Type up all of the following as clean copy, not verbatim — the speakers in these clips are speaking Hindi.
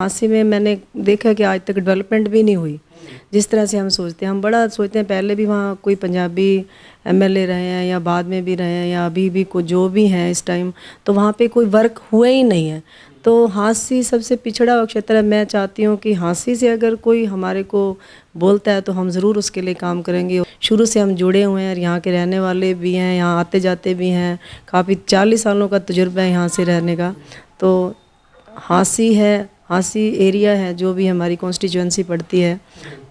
झांसी में मैंने देखा कि आज तक डेवलपमेंट भी नहीं हुई जिस तरह से हम सोचते हैं। हम बड़ा सोचते हैं, पहले भी वहाँ कोई पंजाबी एमएलए रहे हैं या बाद में भी रहे हैं या अभी भी को जो भी हैं इस टाइम, तो वहाँ पे कोई वर्क हुआ ही नहीं है। तो झांसी सबसे पिछड़ा हुआ क्षेत्र है। मैं चाहती हूँ कि झांसी से अगर कोई हमारे को बोलता है तो हम ज़रूर उसके लिए काम करेंगे। शुरू से हम जुड़े हुए हैं और यहाँ के रहने वाले भी हैं, यहाँ आते जाते भी हैं। काफ़ी 40 सालों का तजुर्बा है यहाँ से रहने का। तो झांसी एरिया है जो भी हमारी कॉन्स्टिट्यूएंसी पड़ती है,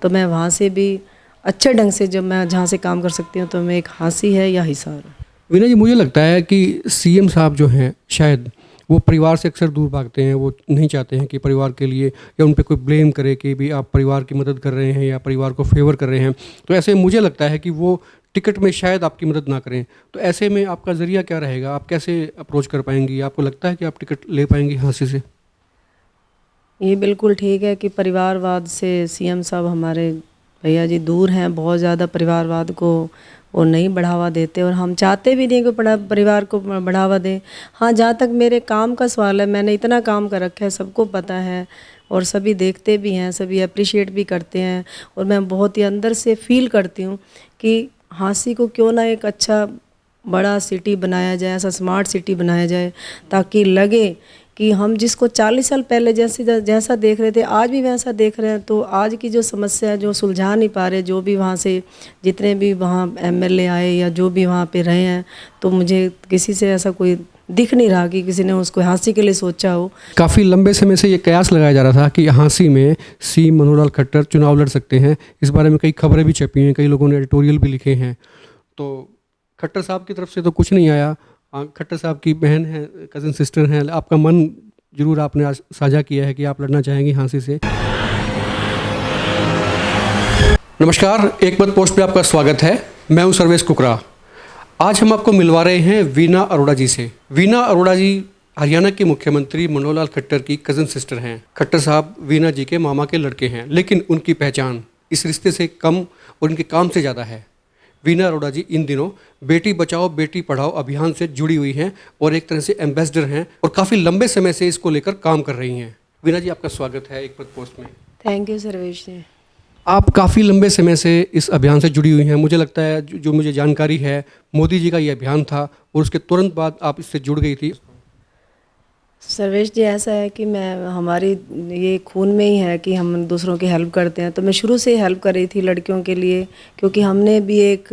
तो मैं वहाँ से भी अच्छे ढंग से जब मैं जहाँ से काम कर सकती हूँ तो मैं एक झांसी है या हिसार। वीना जी, मुझे लगता है कि सीएम साहब जो हैं शायद वो परिवार से अक्सर दूर भागते हैं। वो नहीं चाहते हैं कि परिवार के लिए या उन पे कोई ब्लेम करे कि भी आप परिवार की मदद कर रहे हैं या परिवार को फेवर कर रहे हैं। तो ऐसे मुझे लगता है कि वो टिकट में शायद आपकी मदद ना करें। तो ऐसे में आपका ज़रिया क्या रहेगा? आप कैसे अप्रोच कर पाएंगी? आपको लगता है कि आप टिकट ले पाएंगी झांसी से? ये बिल्कुल ठीक है कि परिवारवाद से सीएम साहब हमारे भैया जी दूर हैं, बहुत ज़्यादा परिवारवाद को वो नहीं बढ़ावा देते और हम चाहते भी नहीं कि परिवार को बढ़ावा दें। हाँ, जहाँ तक मेरे काम का सवाल है, मैंने इतना काम कर रखा है, सबको पता है और सभी देखते भी हैं, सभी अप्रिशिएट भी करते हैं। और मैं बहुत ही अंदर से फील करती हूँ कि झांसी को क्यों ना एक अच्छा बड़ा सिटी बनाया जाए, ऐसा स्मार्ट सिटी बनाया जाए ताकि लगे कि हम जिसको 40 साल पहले जैसा देख रहे थे आज भी वैसा देख रहे हैं। तो आज की जो समस्या है जो सुलझा नहीं पा रहे, जो भी वहाँ से जितने भी वहाँ एमएलए आए या जो भी वहाँ पे रहे हैं, तो मुझे किसी से ऐसा कोई दिख नहीं रहा कि किसी ने उसको झांसी के लिए सोचा हो। काफ़ी लंबे समय से ये कयास लगाया जा रहा था कि झांसी में सी मनोहर लाल खट्टर चुनाव लड़ सकते हैं। इस बारे में कई खबरें भी छपी हैं, कई लोगों ने एडिटोरियल भी लिखे हैं। तो खट्टर साहब की तरफ से तो कुछ नहीं आया। खट्टर साहब की बहन है, कज़न सिस्टर हैं। आपका मन जरूर आपने आज साझा किया है कि आप लड़ना चाहेंगी झांसी से। नमस्कार, एक मत पोस्ट पे आपका स्वागत है। मैं हूं सर्वेश कुकरा। आज हम आपको मिलवा रहे हैं वीना अरोड़ा जी से। वीना अरोड़ा जी हरियाणा के मुख्यमंत्री मनोहर लाल खट्टर की कज़न सिस्टर हैं। खट्टर साहब वीना जी के मामा के लड़के हैं, लेकिन उनकी पहचान इस रिश्ते से कम और उनके काम से ज़्यादा है। वीना अरोड़ा जी इन दिनों बेटी बचाओ बेटी पढ़ाओ अभियान से जुड़ी हुई हैं और एक तरह से एम्बेसडर हैं और काफ़ी लंबे समय से इसको लेकर काम कर रही हैं। वीना जी, आपका स्वागत है एक मत पोस्ट में। थैंक यू सर्वेश जी। आप काफ़ी लंबे समय से इस अभियान से जुड़ी हुई हैं। मुझे लगता है जो मुझे जानकारी है, मोदी जी का ये अभियान था और उसके तुरंत बाद आप इससे जुड़ गई थी। सर्वेश जी, ऐसा है कि मैं हमारी ये खून में ही है कि हम दूसरों की हेल्प करते हैं। तो मैं शुरू से हेल्प कर रही थी लड़कियों के लिए, क्योंकि हमने भी एक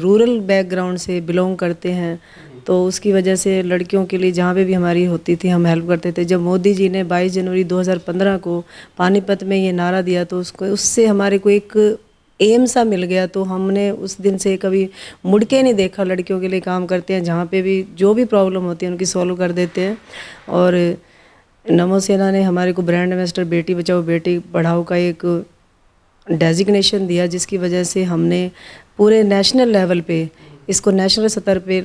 रूरल बैकग्राउंड से बिलोंग करते हैं। तो उसकी वजह से लड़कियों के लिए जहाँ पे भी हमारी होती थी हम हेल्प करते थे। जब मोदी जी ने 22 जनवरी 2015 को पानीपत में ये नारा दिया तो उससे हमारे को एक एम सा मिल गया। तो हमने उस दिन से कभी मुड़ के नहीं देखा। लड़कियों के लिए काम करते हैं, जहाँ पे भी जो भी प्रॉब्लम होती है उनकी सॉल्व कर देते हैं। और नमो सेना ने हमारे को ब्रांड एम्बेसडर बेटी बचाओ बेटी पढ़ाओ का एक डेजिग्नेशन दिया, जिसकी वजह से हमने पूरे नेशनल लेवल पे इसको नेशनल स्तर पे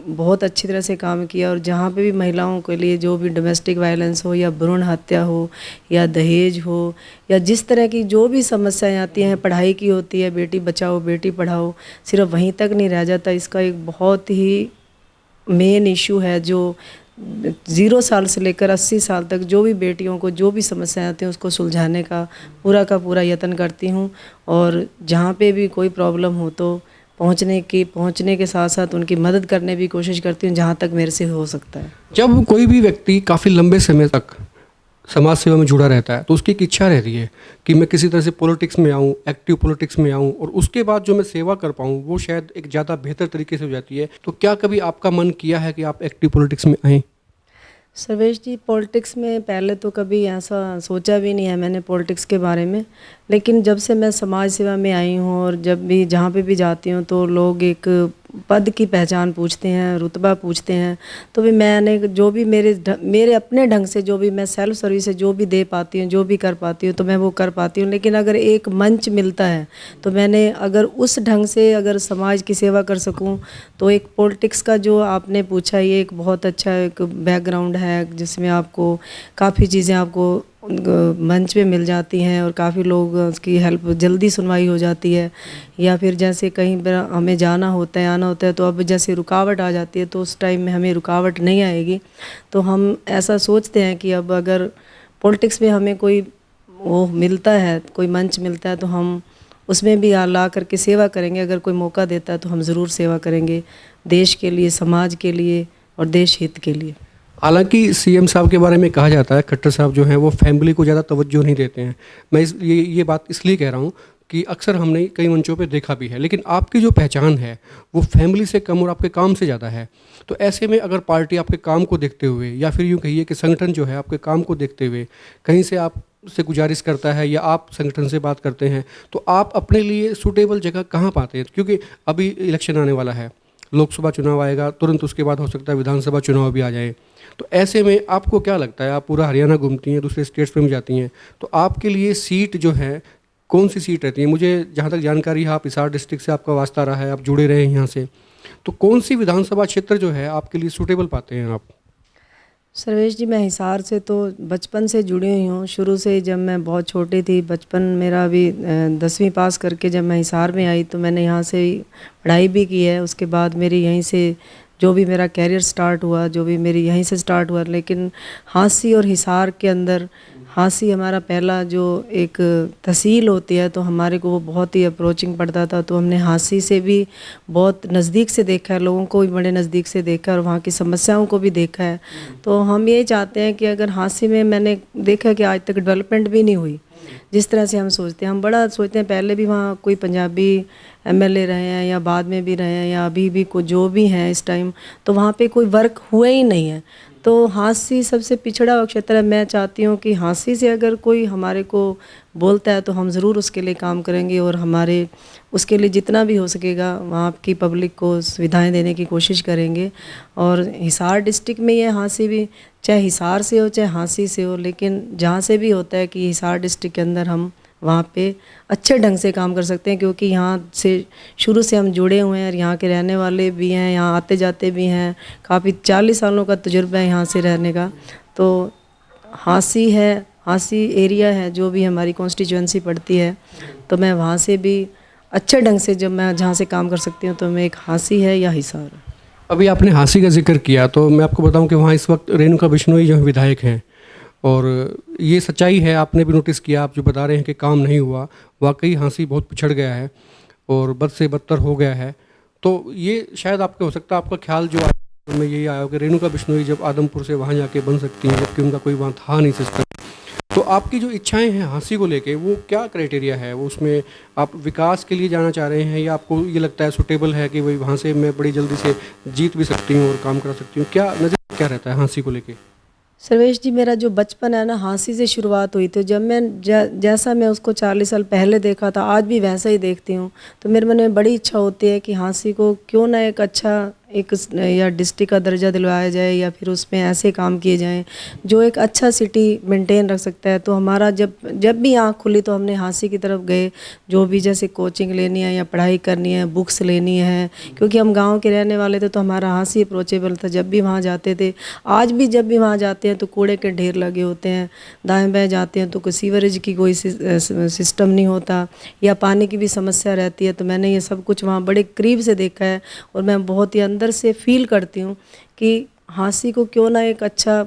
बहुत अच्छी तरह से काम किया। और जहाँ पे भी महिलाओं के लिए जो भी डोमेस्टिक वायलेंस हो या भ्रूण हत्या हो या दहेज हो या जिस तरह की जो भी समस्याएं आती हैं, पढ़ाई की होती है, बेटी बचाओ बेटी पढ़ाओ, सिर्फ वहीं तक नहीं रह जाता। इसका एक बहुत ही मेन इशू है जो 0 साल से लेकर 80 साल तक जो भी बेटियों को जो भी समस्याएं आती हैं उसको सुलझाने का पूरा यत्न करती हूँ। और जहाँ पे भी कोई प्रॉब्लम हो तो पहुँचने के साथ साथ उनकी मदद करने की कोशिश करती हूँ जहाँ तक मेरे से हो सकता है। जब कोई भी व्यक्ति काफ़ी लंबे समय तक समाज सेवा में जुड़ा रहता है तो उसकी एक इच्छा रहती है कि मैं किसी तरह से पॉलिटिक्स में आऊँ, एक्टिव पॉलिटिक्स में आऊँ और उसके बाद जो मैं सेवा कर पाऊँ वो शायद एक ज़्यादा बेहतर तरीके से हो जाती है। तो क्या कभी आपका मन किया है कि आप एक्टिव पॉलिटिक्स में आएँ? सर्वेश जी, पॉलिटिक्स में पहले तो कभी ऐसा सोचा भी नहीं है मैंने पॉलिटिक्स के बारे में। लेकिन जब से मैं समाज सेवा में आई हूँ और जब भी जहाँ पे भी जाती हूँ तो लोग एक पद की पहचान पूछते हैं, रुतबा पूछते हैं। तो भी मैंने जो भी मेरे अपने ढंग से जो भी मैं सेल्फ सर्विस से जो भी दे पाती हूँ, जो भी कर पाती हूँ तो मैं वो कर पाती हूँ। लेकिन अगर एक मंच मिलता है तो मैंने अगर उस ढंग से अगर समाज की सेवा कर सकूँ तो एक पॉलिटिक्स का जो आपने पूछा ये एक बहुत अच्छा एक बैकग्राउंड है जिसमें आपको काफ़ी चीज़ें आपको मंच पे मिल जाती हैं और काफ़ी लोग उसकी हेल्प जल्दी सुनवाई हो जाती है। या फिर जैसे कहीं पर हमें जाना होता है आना होता है तो अब जैसे रुकावट आ जाती है तो उस टाइम में हमें रुकावट नहीं आएगी। तो हम ऐसा सोचते हैं कि अब अगर पॉलिटिक्स में हमें कोई वो मिलता है, कोई मंच मिलता है तो हम उसमें भी ला करके सेवा करेंगे। अगर कोई मौका देता है तो हम ज़रूर सेवा करेंगे, देश के लिए, समाज के लिए और देश हित के लिए। हालांकि सीएम साहब के बारे में कहा जाता है खट्टर साहब जो हैं वो फैमिली को ज़्यादा तवज्जो नहीं देते हैं। मैं ये बात इसलिए कह रहा हूँ कि अक्सर हमने कई मंचों पे देखा भी है, लेकिन आपकी जो पहचान है वो फैमिली से कम और आपके काम से ज़्यादा है। तो ऐसे में अगर पार्टी आपके काम को देखते हुए या फिर यूँ कहिए कि संगठन जो है आपके काम को देखते हुए कहीं से आप से गुजारिश करता है या आप संगठन से बात करते हैं, तो आप अपने लिए सूटेबल जगह कहाँ पाते हैं? क्योंकि अभी इलेक्शन आने वाला है, लोकसभा चुनाव आएगा, तुरंत उसके बाद हो सकता है विधानसभा चुनाव भी आ जाए। तो ऐसे में आपको क्या लगता है, आप पूरा हरियाणा घूमती हैं, दूसरे स्टेट्स में भी जाती हैं, तो आपके लिए सीट जो है कौन सी सीट रहती है? मुझे जहाँ तक जानकारी है आप हिसार डिस्ट्रिक्ट से आपका वास्ता रहा है, आप जुड़े रहे हैं यहाँ से, तो कौन सी विधानसभा क्षेत्र जो है आपके लिए सूटेबल पाते हैं आप? सर्वेश जी, मैं हिसार से तो बचपन से जुड़ी हुई हूँ। शुरू से ही जब मैं बहुत छोटी थी, बचपन मेरा भी 10वीं पास करके जब मैं हिसार में आई तो मैंने यहाँ से ही पढ़ाई भी की है। उसके बाद मेरी यहीं से जो भी मेरा कैरियर स्टार्ट हुआ, जो भी मेरी यहीं से स्टार्ट हुआ। लेकिन हांसी और हिसार के अंदर, हांसी हमारा पहला जो एक तहसील होती है तो हमारे को वो बहुत ही अप्रोचिंग पड़ता था। तो हमने हांसी से भी बहुत नज़दीक से देखा है, लोगों को भी बड़े नज़दीक से देखा है और वहाँ की समस्याओं को भी देखा है। तो हम ये चाहते हैं कि अगर हांसी में मैंने देखा कि आज तक डेवलपमेंट भी नहीं हुई जिस तरह से हम सोचते हैं। हम बड़ा सोचते हैं, पहले भी वहाँ कोई पंजाबी एमएलए रहे हैं या बाद में भी रहे हैं या अभी भी को जो भी हैं इस टाइम, तो वहाँ पे कोई वर्क हुआ ही नहीं है। तो हांसी सबसे पिछड़ा हुआ क्षेत्र है। मैं चाहती हूँ कि हांसी से अगर कोई हमारे को बोलता है तो हम ज़रूर उसके लिए काम करेंगे और हमारे उसके लिए जितना भी हो सकेगा वहाँ की पब्लिक को सुविधाएं देने की कोशिश करेंगे। और हिसार डिस्ट्रिक्ट में ये हांसी भी, चाहे हिसार से हो चाहे हांसी से हो, लेकिन जहाँ से भी होता है कि हिसार डिस्ट्रिक्ट के अंदर हम वहाँ पे अच्छे ढंग से काम कर सकते हैं, क्योंकि यहाँ से शुरू से हम जुड़े हुए हैं और यहाँ के रहने वाले भी हैं, यहाँ आते जाते भी हैं। काफ़ी 40 सालों का तजुर्बा है यहाँ से रहने का। तो हांसी है, हांसी एरिया है जो भी हमारी कॉन्स्टिट्यूएंसी पड़ती है, तो मैं वहाँ से भी अच्छे ढंग से जब मैं जहाँ से काम कर सकती हूँ तो मैं एक हांसी है या हिसार। अभी आपने हांसी का जिक्र किया तो मैं आपको बताऊं कि वहाँ इस वक्त रेणुका बिश्नोई जो है विधायक हैं, और ये सच्चाई है, आपने भी नोटिस किया, आप जो बता रहे हैं कि काम नहीं हुआ, वाकई हांसी बहुत पिछड़ गया है और बद से बदतर हो गया है। तो ये शायद आपके हो सकता है आपका ख्याल जो में यही आया हो कि रेणुका बिश्नोई जब आदमपुर से वहाँ जाके बन सकती हैं, जबकि उनका कोई वहाँ था नहीं सिस्टम। तो आपकी जो इच्छाएं हैं हांसी को लेके, वो क्या क्राइटेरिया है? वो उसमें आप विकास के लिए जाना चाह रहे हैं या आपको ये लगता है सुटेबल है कि भाई वहाँ से मैं बड़ी जल्दी से जीत भी सकती हूँ और काम करा सकती हूँ? क्या नज़र क्या रहता है हांसी को लेके? सर्वेश जी, मेरा जो बचपन है ना, हांसी से शुरुआत हुई थी। जब मैं जैसा मैं उसको 40 साल पहले देखा था, आज भी वैसा ही देखती हूँ। तो मेरे मन में बड़ी इच्छा होती है कि हांसी को क्यों ना एक अच्छा एक या डिस्ट्रिक्ट का दर्जा दिलवाया जाए या फिर उसमें ऐसे काम किए जाएं जो एक अच्छा सिटी मेंटेन रख सकता है। तो हमारा जब भी आँख खुली तो हमने हांसी की तरफ गए, जो भी जैसे कोचिंग लेनी है या पढ़ाई करनी है, बुक्स लेनी है, क्योंकि हम गाँव के रहने वाले थे तो हमारा हांसी अप्रोचेबल था। जब भी वहाँ जाते थे, आज भी जब भी वहाँ जाते हैं तो कूड़े के ढेर लगे होते हैं, दाएँ बाएँ जाते हैं तो कोई सीवरेज की कोई सिस्टम नहीं होता या पानी की भी समस्या रहती है। तो मैंने ये सब कुछ वहाँ बड़े करीब से देखा है और मैं बहुत ही अंदर से फील करती हूँ कि हांसी को क्यों ना एक अच्छा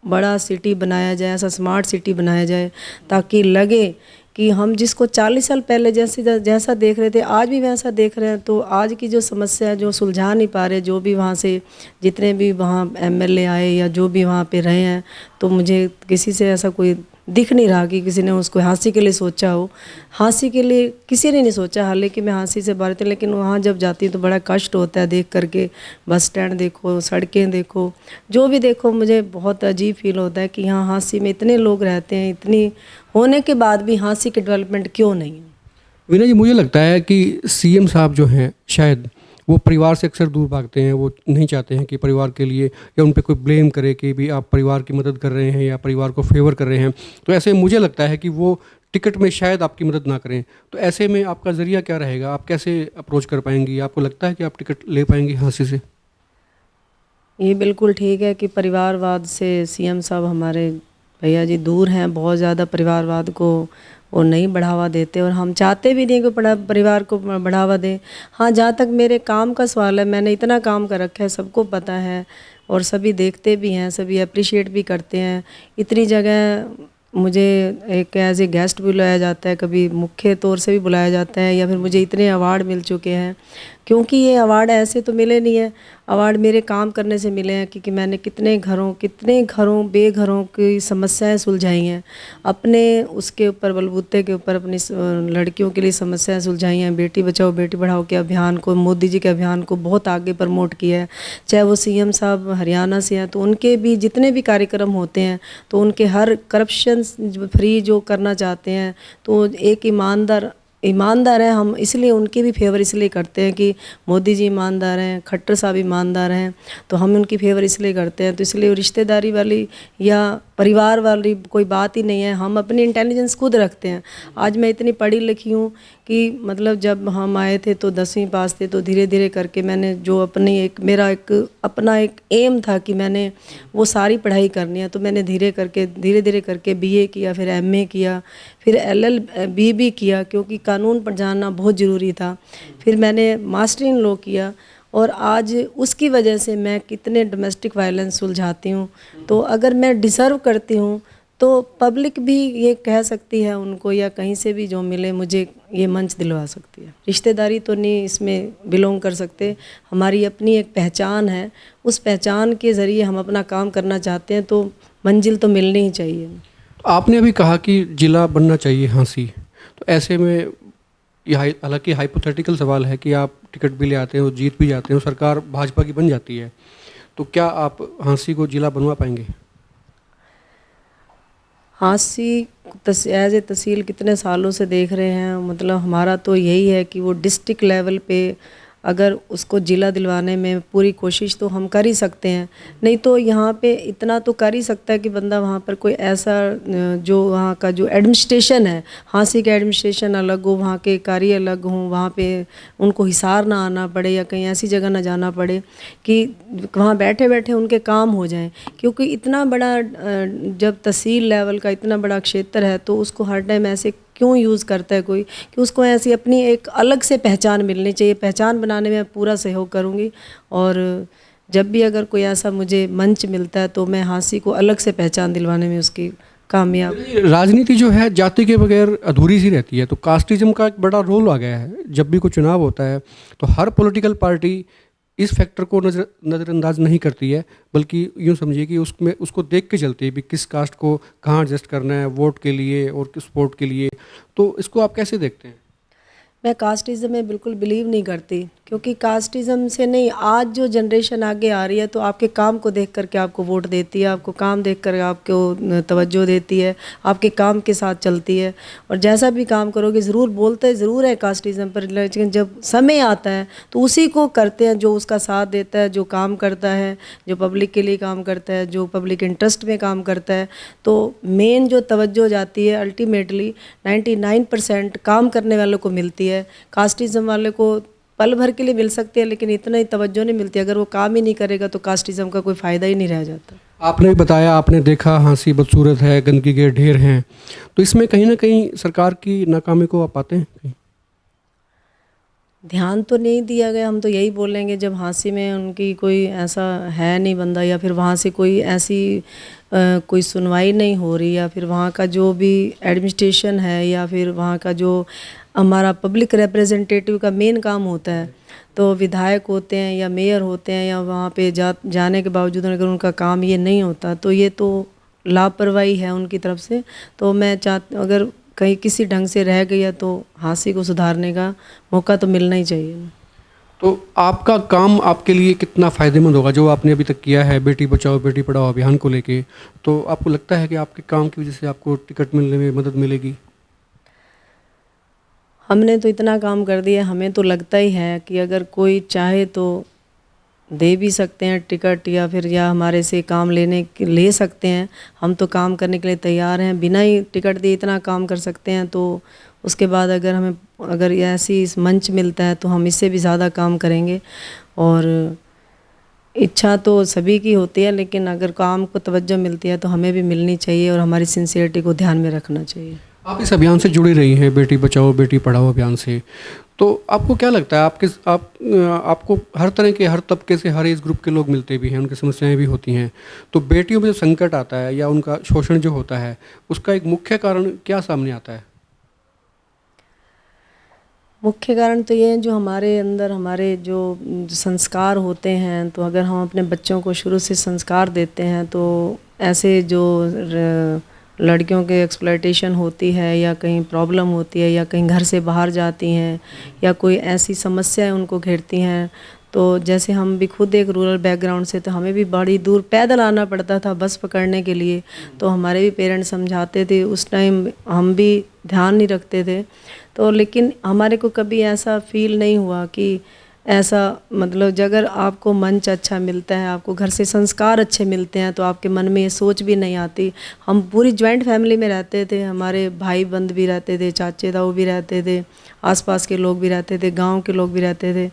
बड़ा सिटी बनाया जाए, ऐसा स्मार्ट सिटी बनाया जाए, ताकि लगे कि हम जिसको 40 साल पहले जैसा देख रहे थे आज भी वैसा देख रहे हैं। तो आज की जो समस्या है जो सुलझा नहीं पा रहे, जो भी वहाँ से जितने भी वहाँ एमएलए आए या जो भी वहाँ पे रहे हैं, तो मुझे किसी से ऐसा कोई दिख नहीं रहा कि किसी ने उसको हांसी के लिए सोचा हो। हांसी के लिए किसी ने नहीं सोचा, हालांकि मैं हांसी से बात, लेकिन वहाँ जब जाती हूँ तो बड़ा कष्ट होता है देख करके। बस स्टैंड देखो, सड़कें देखो, जो भी देखो, मुझे बहुत अजीब फील होता है कि यहाँ हांसी में इतने लोग रहते हैं, इतनी होने के बाद भी हांसी की डेवलपमेंट क्यों नहीं है। वीना जी, मुझे लगता है कि सीएम साहब जो हैं शायद वो परिवार से अक्सर दूर भागते हैं। वो नहीं चाहते हैं कि परिवार के लिए या उन पे कोई ब्लेम करे कि भी आप परिवार की मदद कर रहे हैं या परिवार को फेवर कर रहे हैं। तो ऐसे मुझे लगता है कि वो टिकट में शायद आपकी मदद ना करें। तो ऐसे में आपका ज़रिया क्या रहेगा? आप कैसे अप्रोच कर पाएंगी? आपको लगता है कि आप टिकट ले पाएंगी हांसी से? ये बिल्कुल ठीक है कि परिवारवाद से सीएम साहब हमारे भैया जी दूर हैं, बहुत ज़्यादा परिवारवाद को वो नहीं बढ़ावा देते और हम चाहते भी नहीं कि परिवार को बढ़ावा दें। हाँ, जहाँ तक मेरे काम का सवाल है, मैंने इतना काम कर रखा है, सबको पता है। और सभी देखते भी हैं, सभी अप्रिशिएट भी करते हैं। इतनी जगह मुझे एक एज ए गेस्ट भी बुलाया जाता है, कभी मुख्य तौर से भी बुलाया जाता है, या फिर मुझे इतने अवार्ड मिल चुके हैं, क्योंकि ये अवार्ड ऐसे तो मिले नहीं है, अवार्ड मेरे काम करने से मिले हैं, क्योंकि मैंने कितने घरों बेघरों की समस्याएं सुलझाई हैं, अपने उसके ऊपर बलबूते के ऊपर अपनी लड़कियों के लिए समस्याएं सुलझाई हैं। बेटी बचाओ बेटी पढ़ाओ के अभियान को, मोदी जी के अभियान को बहुत आगे प्रमोट किया है। चाहे वो सीएम साहब हरियाणा से हैं, तो उनके भी जितने भी कार्यक्रम होते हैं, तो उनके हर करप्शन फ्री जो करना चाहते हैं, तो एक ईमानदार है। हम इसलिए उनकी भी फेवर इसलिए करते हैं कि मोदी जी ईमानदार हैं, खट्टर साहब ईमानदार हैं, तो हम उनकी फेवर इसलिए करते हैं। तो इसलिए रिश्तेदारी वाली या परिवार वाली कोई बात ही नहीं है, हम अपनी इंटेलिजेंस खुद रखते हैं। आज मैं इतनी पढ़ी लिखी हूँ कि मतलब जब हम आए थे तो 10वीं पास थे, तो धीरे धीरे करके मैंने जो मेरा अपना एक एम था कि मैंने वो सारी पढ़ाई करनी है, तो मैंने धीरे धीरे करके बीए किया, फिर एमए किया, फिर एलएलबी भी किया, क्योंकि कानून पर जानना बहुत ज़रूरी था। फिर मैंने मास्टर इन लॉ किया, और आज उसकी वजह से मैं कितने डोमेस्टिक वायलेंस सुलझाती हूँ। तो अगर मैं डिज़र्व करती हूँ तो पब्लिक भी ये कह सकती है उनको, या कहीं से भी जो मिले मुझे ये मंच दिलवा सकती है। रिश्तेदारी तो नहीं इसमें बिलोंग कर सकते, हमारी अपनी एक पहचान है, उस पहचान के ज़रिए हम अपना काम करना चाहते हैं, तो मंजिल तो मिलनी ही चाहिए। आपने अभी कहा कि जिला बनना चाहिए हाँसी, तो ऐसे में ये हालांकि हाइपोथेटिकल सवाल है कि आप टिकट भी ले आते हो, जीत भी जाते हो, सरकार भाजपा की बन जाती है, तो क्या आप हाँसी को जिला बनवा पाएंगे? हाँसी एज ए तहसील कितने सालों से देख रहे हैं, मतलब हमारा तो यही है कि वो डिस्ट्रिक्ट लेवल पे अगर उसको ज़िला दिलवाने में पूरी कोशिश तो हम कर ही सकते हैं। नहीं तो यहाँ पे इतना तो कर ही सकता है कि बंदा वहाँ पर कोई ऐसा जो वहाँ का जो एडमिनिस्ट्रेशन है, हाँसी का एडमिनिस्ट्रेशन अलग हो, वहाँ के कार्य अलग हों, वहाँ पे उनको हिसार ना आना पड़े या कहीं ऐसी जगह ना जाना पड़े कि वहाँ बैठे बैठे उनके काम हो जाएं। क्योंकि इतना बड़ा जब तहसील लेवल का इतना बड़ा क्षेत्र है, तो उसको हर टाइम ऐसे क्यों यूज़ करता है कोई, कि उसको ऐसी अपनी एक अलग से पहचान मिलनी चाहिए। पहचान बनाने में मैं पूरा सहयोग करूँगी, और जब भी अगर कोई ऐसा मुझे मंच मिलता है तो मैं हाँसी को अलग से पहचान दिलवाने में उसकी कामयाब। राजनीति जो है जाति के बगैर अधूरी सी रहती है, तो कास्टिज्म का एक बड़ा रोल आ गया है। जब भी कोई चुनाव होता है तो हर पॉलिटिकल पार्टी इस फैक्टर को नज़रअंदाज नहीं करती है, बल्कि यूँ समझिए कि उसमें उसको देख के चलती है भी किस कास्ट को कहाँ एडजस्ट करना है वोट के लिए और किस वोट के लिए। तो इसको आप कैसे देखते हैं? मैं कास्टिज़म में बिल्कुल बिलीव नहीं करती, क्योंकि कास्टिज़म से नहीं, आज जो जनरेशन आगे आ रही है तो आपके काम को देख करके आपको वोट देती है, आपको काम देख कर आपको तवज्जो देती है, आपके काम के साथ चलती है, और जैसा भी काम करोगे ज़रूर बोलते ज़रूर है कास्टिज़म पर, लेकिन जब समय आता है तो उसी को करते हैं जो उसका साथ देता है, जो काम करता है, जो पब्लिक के लिए काम करता है, जो पब्लिक इंटरेस्ट में काम करता है। तो मेन जो तवज्जो जाती है अल्टीमेटली 99% काम करने वालों को मिलती है। कास्टिज़म वाले को पल भर के लिए मिल सकती है, लेकिन इतना ही तवज्जो नहीं मिलती। अगर वो काम ही नहीं करेगा तो कास्टिज़म का कोई फ़ायदा ही नहीं रह जाता। आपने भी बताया, आपने देखा हाँसी बदसूरत है, गंदगी के ढेर हैं, तो इसमें कहीं ना कहीं सरकार की नाकामी को आप पाते हैं? ध्यान तो नहीं दिया गया, हम तो यही बोलेंगे जब हाँसी में उनकी कोई ऐसा है नहीं बंदा, या फिर वहाँ से कोई ऐसी कोई सुनवाई नहीं हो रही, या फिर वहाँ का जो भी एडमिनिस्ट्रेशन है, या फिर वहाँ का जो हमारा पब्लिक रिप्रेजेंटेटिव का मेन काम होता है, तो विधायक होते हैं या मेयर होते हैं, या वहाँ पे जाने के बावजूद अगर उनका काम ये नहीं होता तो ये तो लापरवाही है उनकी तरफ से। तो मैं अगर कहीं किसी ढंग से रह गया तो हाँसी को सुधारने का मौका तो मिलना ही चाहिए। तो आपका काम आपके लिए कितना फ़ायदेमंद होगा जो आपने अभी तक किया है बेटी बचाओ बेटी पढ़ाओ अभियान को लेके, तो आपको लगता है कि आपके काम की वजह से आपको टिकट मिलने में मदद मिलेगी? हमने तो इतना काम कर दिया, हमें तो लगता ही है कि अगर कोई चाहे तो दे भी सकते हैं टिकट, या हमारे से काम ले सकते हैं। हम तो काम करने के लिए तैयार हैं, बिना ही टिकट दिए इतना काम कर सकते हैं। तो उसके बाद अगर ऐसी इस मंच मिलता है तो हम इससे भी ज़्यादा काम करेंगे। और इच्छा तो सभी की होती है, लेकिन अगर काम को तवज्जो मिलती है तो हमें भी मिलनी चाहिए और हमारी सिंसियरिटी को ध्यान में रखना चाहिए। आप इस अभियान से जुड़ी रही हैं, बेटी बचाओ बेटी पढ़ाओ अभियान से, तो आपको क्या लगता है आपको हर तरह के, हर तबके से, हर एज ग्रुप के लोग मिलते भी हैं, उनकी समस्याएं भी होती हैं, तो बेटियों में जो संकट आता है या उनका शोषण जो होता है, उसका एक मुख्य कारण क्या सामने आता है? मुख्य कारण तो ये है, जो हमारे अंदर हमारे जो संस्कार होते हैं, तो अगर हम अपने बच्चों को शुरू से संस्कार देते हैं तो ऐसे जो लड़कियों के एक्सप्लॉयटेशन होती है या कहीं प्रॉब्लम होती है या कहीं घर से बाहर जाती हैं या कोई ऐसी समस्याएं उनको घेरती हैं, तो जैसे हम भी खुद एक रूरल बैकग्राउंड से, तो हमें भी बड़ी दूर पैदल आना पड़ता था बस पकड़ने के लिए। तो हमारे भी पेरेंट्स समझाते थे, उस टाइम हम भी ध्यान नहीं रखते थे, तो लेकिन हमारे को कभी ऐसा फील नहीं हुआ कि ऐसा, मतलब अगर आपको मंच अच्छा मिलता है, आपको घर से संस्कार अच्छे मिलते हैं, तो आपके मन में ये सोच भी नहीं आती। हम पूरी जॉइंट फैमिली में रहते थे, हमारे भाई बंद भी रहते थे, चाचे ताऊ भी रहते थे, आसपास के लोग भी रहते थे, गांव के लोग भी रहते थे।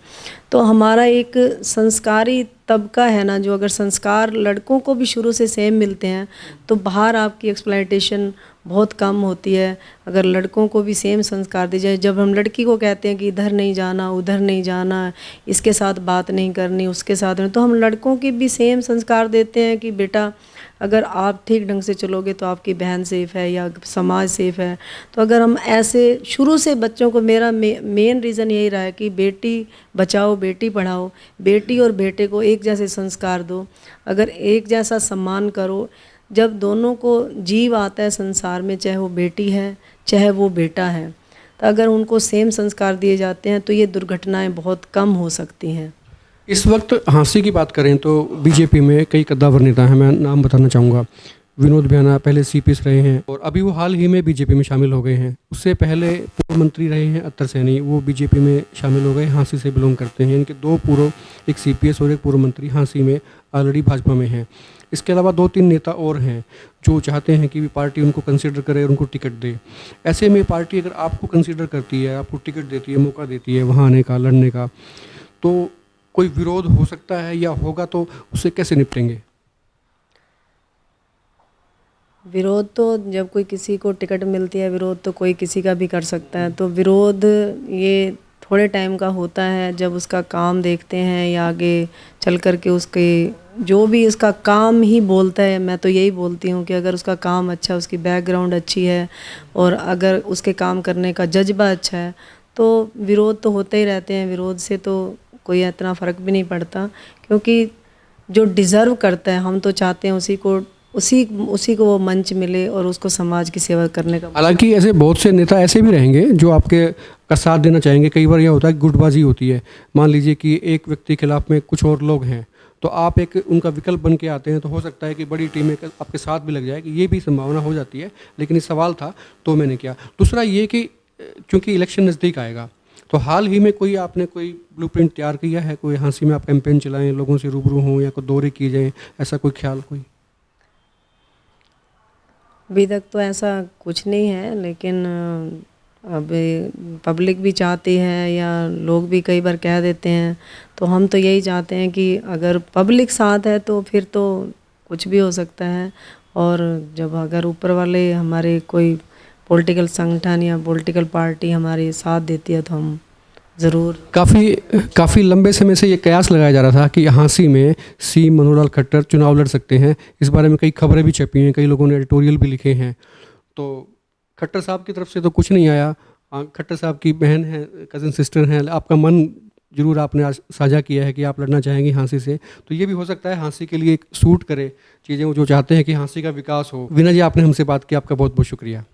तो हमारा एक संस्कारी तबका है ना, जो अगर संस्कार लड़कों को भी शुरू से सेम मिलते हैं तो बाहर आपकी एक्सप्लॉयटेशन बहुत कम होती है। अगर लड़कों को भी सेम संस्कार दी जाए, जब हम लड़की को कहते हैं कि इधर नहीं जाना, उधर नहीं जाना, इसके साथ बात नहीं करनी, उसके साथ नहीं, तो हम लड़कों की भी सेम संस्कार देते हैं कि बेटा अगर आप ठीक ढंग से चलोगे तो आपकी बहन सेफ़ है या समाज सेफ़ है। तो अगर हम ऐसे शुरू से बच्चों को, मेरा मेन रीज़न यही रहा है कि बेटी बचाओ बेटी पढ़ाओ, बेटी और बेटे को एक जैसे संस्कार दो, अगर एक जैसा सम्मान करो। जब दोनों को जीव आता है संसार में, चाहे वो बेटी है चाहे वो बेटा है, तो अगर उनको सेम संस्कार दिए जाते हैं तो ये दुर्घटनाएं बहुत कम हो सकती हैं। इस वक्त हाँसी की बात करें तो बीजेपी में कई कद्दावर नेता हैं, मैं नाम बताना चाहूँगा। विनोद बियाना पहले सीपीएस रहे हैं और अभी वो हाल ही में बीजेपी में शामिल हो गए हैं। उससे पहले पूर्व मंत्री रहे हैं अत्तर सैनी, वो बीजेपी में शामिल हो गए, हाँसी से बिलोंग करते हैं। इनके दो पूर्व, एक सीपीएस और एक पूर्व मंत्री हाँसी में ऑलरेडी भाजपा में हैं। इसके अलावा 2-3 नेता और हैं जो चाहते हैं कि पार्टी उनको कंसिडर करे और उनको टिकट दे। ऐसे में पार्टी अगर आपको कंसिडर करती है, आपको टिकट देती है, मौका देती है वहाँ आने का, लड़ने का, तो कोई विरोध हो सकता है या होगा, तो उससे कैसे निपटेंगे? विरोध तो जब कोई किसी को टिकट मिलती है, विरोध तो कोई किसी का भी कर सकता है। तो विरोध ये थोड़े टाइम का होता है, जब उसका काम देखते हैं या आगे चल कर के उसके जो भी उसका काम ही बोलता है। मैं तो यही बोलती हूँ कि अगर उसका काम अच्छा, उसकी बैकग्राउंड अच्छी है और अगर उसके काम करने का जज्बा अच्छा है, तो विरोध तो होते ही रहते हैं। विरोध से तो कोई इतना फ़र्क भी नहीं पड़ता, क्योंकि जो डिज़र्व करता है, हम तो चाहते हैं उसी को वो मंच मिले और उसको समाज की सेवा करने का। हालांकि ऐसे बहुत से नेता ऐसे भी रहेंगे जो आपके का साथ देना चाहेंगे। कई बार यह होता है कि गुटबाजी होती है। मान लीजिए कि एक व्यक्ति के खिलाफ में कुछ और लोग हैं, तो आप एक उनका विकल्प बन के आते हैं, तो हो सकता है कि बड़ी टीम एक आपके साथ भी लग जाए, कि ये भी संभावना हो जाती है। लेकिन ये सवाल था तो मैंने किया। दूसरा ये कि चूँकि इलेक्शन नज़दीक आएगा, तो हाल ही में आपने कोई ब्लूप्रिंट तैयार किया है, कोई हाँसी में आप कैंपेन चलाएं, लोगों से रूबरू हों या कोई दौरे किए जाएँ, ऐसा कोई ख्याल कोई? अभी तक तो ऐसा कुछ नहीं है, लेकिन अब पब्लिक भी चाहती है या लोग भी कई बार कह देते हैं, तो हम तो यही चाहते हैं कि अगर पब्लिक साथ है तो फिर तो कुछ भी हो सकता है। और जब अगर ऊपर वाले हमारे कोई पॉलिटिकल संगठन या पॉलिटिकल पार्टी हमारे साथ देती है तो हम ज़रूर। काफ़ी लंबे समय से ये कयास लगाया जा रहा था कि हाँसी में सी मनोहर लाल खट्टर चुनाव लड़ सकते हैं। इस बारे में कई खबरें भी छपी हैं, कई लोगों ने एडिटोरियल भी लिखे हैं। तो खट्टर साहब की तरफ से तो कुछ नहीं आया। खट्टर साहब की बहन है, कज़न सिस्टर हैं, आपका मन जरूर आपने आज साझा किया है कि आप लड़ना चाहेंगे हाँसी से, तो ये भी हो सकता है हाँसी के लिए एक सूट करे चीज़ें, वो जो चाहते हैं कि हाँसी का विकास हो। वीना जी, आपने हमसे बात की, आपका बहुत बहुत शुक्रिया।